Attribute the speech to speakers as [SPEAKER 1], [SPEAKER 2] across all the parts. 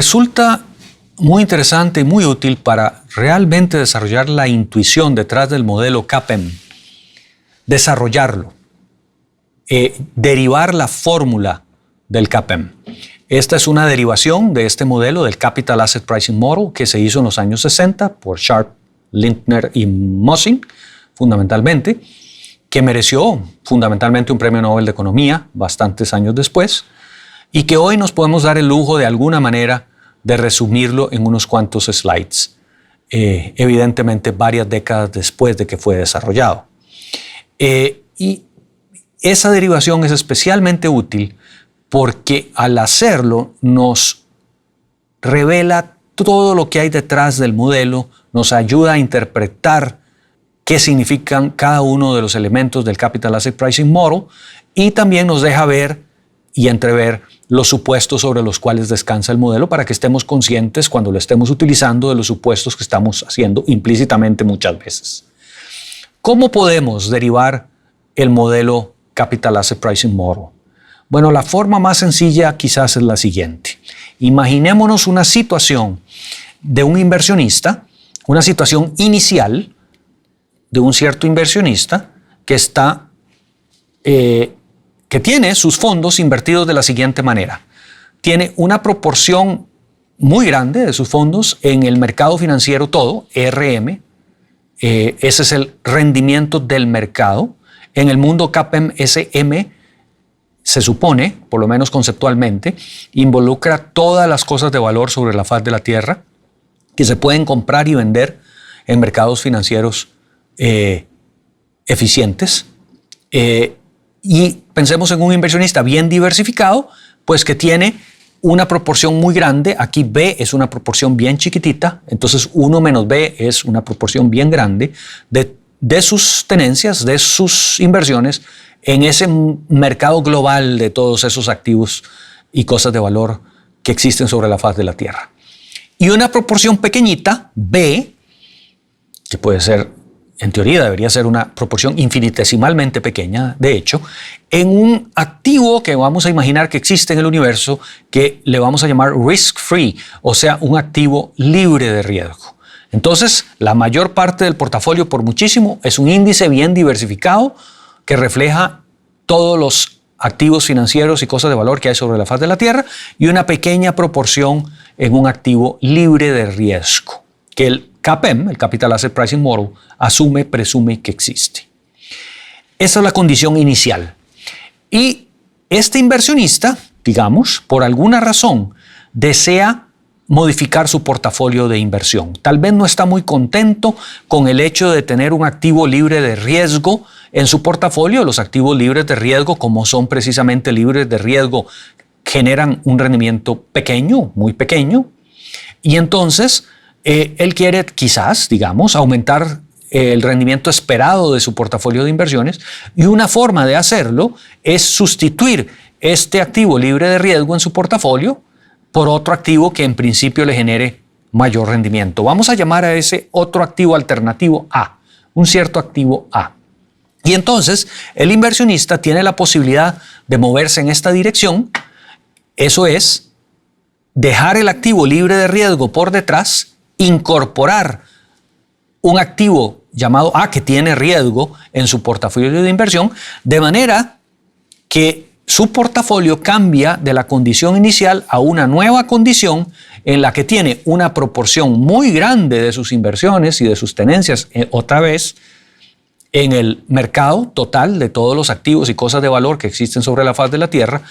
[SPEAKER 1] resulta muy interesante y muy útil para realmente desarrollar la intuición detrás del modelo CAPM, desarrollarlo, derivar la fórmula del CAPM. Esta es una derivación de este modelo del Capital Asset Pricing Model que se hizo en los años 60 por Sharpe, Lintner y Mossing, fundamentalmente, que mereció fundamentalmente un premio Nobel de Economía bastantes años después y que hoy nos podemos dar el lujo de alguna manera de resumirlo en unos cuantos slides, evidentemente varias décadas después de que fue desarrollado. Y esa derivación es especialmente útil porque al hacerlo nos revela todo lo que hay detrás del modelo, nos ayuda a interpretar qué significan cada uno de los elementos del Capital Asset Pricing Model y también nos deja ver y entrever los supuestos sobre los cuales descansa el modelo para que estemos conscientes cuando lo estemos utilizando de los supuestos que estamos haciendo implícitamente muchas veces. ¿Cómo podemos derivar el modelo Capital Asset Pricing Model? Bueno, la forma más sencilla quizás es la siguiente. Imaginémonos una situación de un inversionista, una situación inicial de un cierto inversionista que está que tiene sus fondos invertidos de la siguiente manera. Tiene una proporción muy grande de sus fondos en el mercado financiero todo, ERM. Ese es el rendimiento del mercado. En el mundo CAPM, SM se supone, por lo menos conceptualmente, involucra todas las cosas de valor sobre la faz de la Tierra que se pueden comprar y vender en mercados financieros eficientes. Y pensemos en un inversionista bien diversificado, pues que tiene una proporción muy grande. Aquí B es una proporción bien chiquitita, entonces 1 menos B es una proporción bien grande de sus tenencias, de sus inversiones en ese mercado global de todos esos activos y cosas de valor que existen sobre la faz de la Tierra. Y una proporción pequeñita, B, que puede ser, en teoría debería ser una proporción infinitesimalmente pequeña, de hecho, en un activo que vamos a imaginar que existe en el universo, que le vamos a llamar risk-free, o sea, un activo libre de riesgo. Entonces, la mayor parte del portafolio, por muchísimo, es un índice bien diversificado que refleja todos los activos financieros y cosas de valor que hay sobre la faz de la Tierra y una pequeña proporción en un activo libre de riesgo, que el CAPM, el Capital Asset Pricing Model, presume que existe. Esa es la condición inicial. Y este inversionista, digamos, por alguna razón, desea modificar su portafolio de inversión. Tal vez no está muy contento con el hecho de tener un activo libre de riesgo en su portafolio. Los activos libres de riesgo, como son precisamente libres de riesgo, generan un rendimiento pequeño, muy pequeño. Y entonces él quiere quizás, digamos, aumentar el rendimiento esperado de su portafolio de inversiones y una forma de hacerlo es sustituir este activo libre de riesgo en su portafolio por otro activo que en principio le genere mayor rendimiento. Vamos a llamar a ese otro activo alternativo A, un cierto activo A. Y entonces el inversionista tiene la posibilidad de moverse en esta dirección, eso es, dejar el activo libre de riesgo por detrás, incorporar un activo llamado A que tiene riesgo en su portafolio de inversión, de manera que su portafolio cambia de la condición inicial a una nueva condición en la que tiene una proporción muy grande de sus inversiones y de sus tenencias, otra vez, en el mercado total de todos los activos y cosas de valor que existen sobre la faz de la Tierra,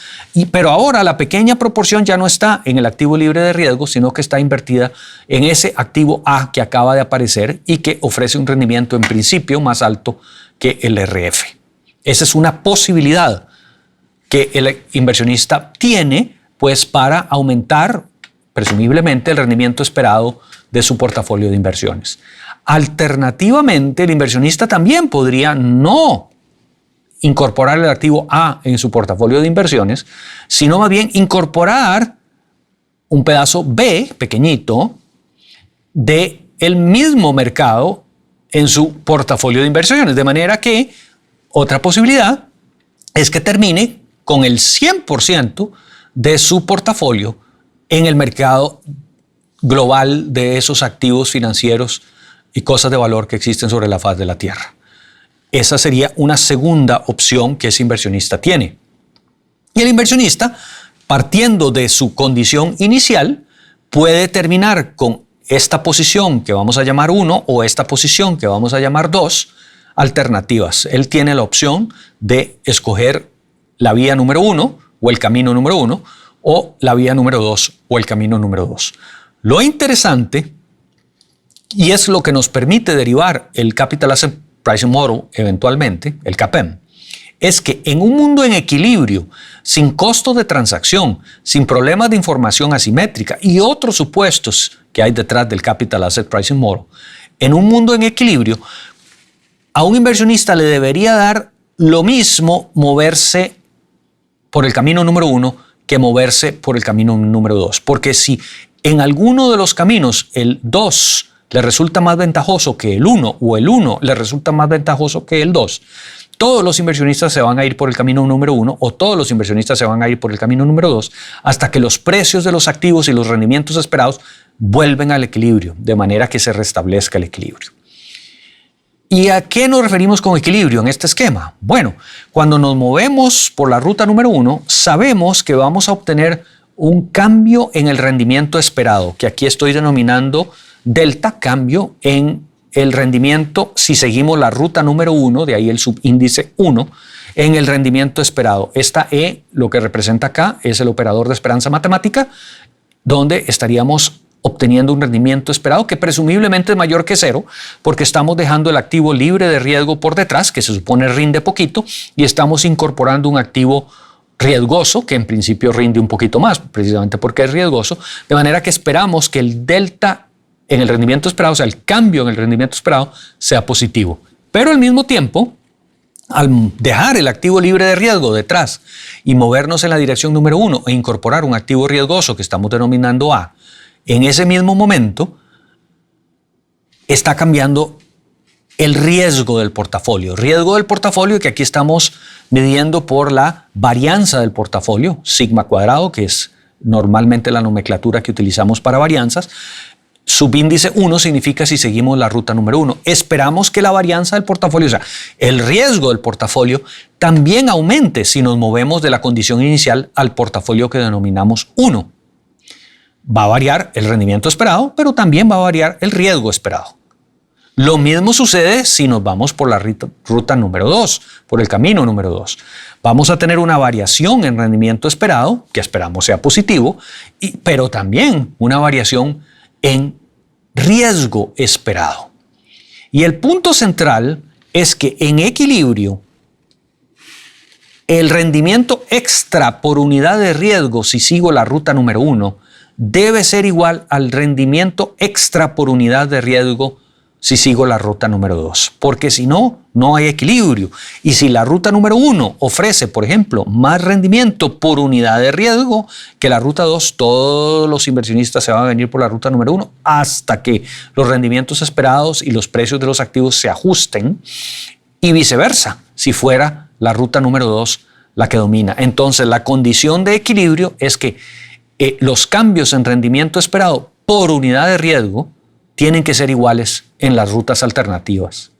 [SPEAKER 1] pero ahora la pequeña proporción ya no está en el activo libre de riesgo, sino que está invertida en ese activo A que acaba de aparecer y que ofrece un rendimiento en principio más alto que el RF. Esa es una posibilidad que el inversionista tiene, pues, para aumentar presumiblemente el rendimiento esperado de su portafolio de inversiones. Alternativamente, el inversionista también podría no incorporar el activo A en su portafolio de inversiones, sino más bien incorporar un pedazo B, pequeñito, del mismo mercado en su portafolio de inversiones. De manera que otra posibilidad es que termine con el 100% de su portafolio en el mercado global de esos activos financieros y cosas de valor que existen sobre la faz de la Tierra. Esa sería una segunda opción que ese inversionista tiene. Y el inversionista, partiendo de su condición inicial, puede terminar con esta posición que vamos a llamar 1 o esta posición que vamos a llamar 2 alternativas. Él tiene la opción de escoger la vía número 1 o el camino número 1 o la vía número 2 o el camino número 2. Lo interesante, y es lo que nos permite derivar el Capital Asset Pricing Model eventualmente, el CAPM, es que en un mundo en equilibrio, sin costo de transacción, sin problemas de información asimétrica y otros supuestos que hay detrás del Capital Asset Pricing Model, en un mundo en equilibrio, a un inversionista le debería dar lo mismo moverse por el camino número 1 que moverse por el camino número 2. Porque si en alguno de los caminos el 2 le resulta más ventajoso que el 1 o el 1 le resulta más ventajoso que el 2, todos los inversionistas se van a ir por el camino número 1 o todos los inversionistas se van a ir por el camino número 2 hasta que los precios de los activos y los rendimientos esperados vuelven al equilibrio, de manera que se restablezca el equilibrio. ¿Y a qué nos referimos con equilibrio en este esquema? Bueno, cuando nos movemos por la ruta número 1, sabemos que vamos a obtener un cambio en el rendimiento esperado, que aquí estoy denominando delta, cambio en el rendimiento si seguimos la ruta número 1, de ahí el subíndice 1, en el rendimiento esperado. Esta E, lo que representa acá, es el operador de esperanza matemática, donde estaríamos obteniendo un rendimiento esperado que presumiblemente es mayor que 0, porque estamos dejando el activo libre de riesgo por detrás, que se supone rinde poquito, y estamos incorporando un activo riesgoso, que en principio rinde un poquito más, precisamente porque es riesgoso, de manera que esperamos que el delta en el rendimiento esperado, o sea, el cambio en el rendimiento esperado, sea positivo. Pero al mismo tiempo, al dejar el activo libre de riesgo detrás y movernos en la dirección número 1 e incorporar un activo riesgoso que estamos denominando A, en ese mismo momento está cambiando el riesgo del portafolio. Riesgo del portafolio que aquí estamos midiendo por la varianza del portafolio, sigma cuadrado, que es normalmente la nomenclatura que utilizamos para varianzas. Subíndice 1 significa si seguimos la ruta número 1. Esperamos que la varianza del portafolio, o sea, el riesgo del portafolio, también aumente si nos movemos de la condición inicial al portafolio que denominamos 1. Va a variar el rendimiento esperado, pero también va a variar el riesgo esperado. Lo mismo sucede si nos vamos por la ruta número 2, por el camino número 2. Vamos a tener una variación en rendimiento esperado, que esperamos sea positivo, pero también una variación en riesgo esperado. Y el punto central es que en equilibrio, el rendimiento extra por unidad de riesgo, si sigo la ruta número 1, debe ser igual al rendimiento extra por unidad de riesgo si sigo la ruta número 2, porque si no, no hay equilibrio. Y si la ruta número 1 ofrece, por ejemplo, más rendimiento por unidad de riesgo que la ruta 2, todos los inversionistas se van a venir por la ruta número 1 hasta que los rendimientos esperados y los precios de los activos se ajusten, y viceversa, si fuera la ruta número 2 la que domina. Entonces, la condición de equilibrio es que los cambios en rendimiento esperado por unidad de riesgo tienen que ser iguales en las rutas alternativas.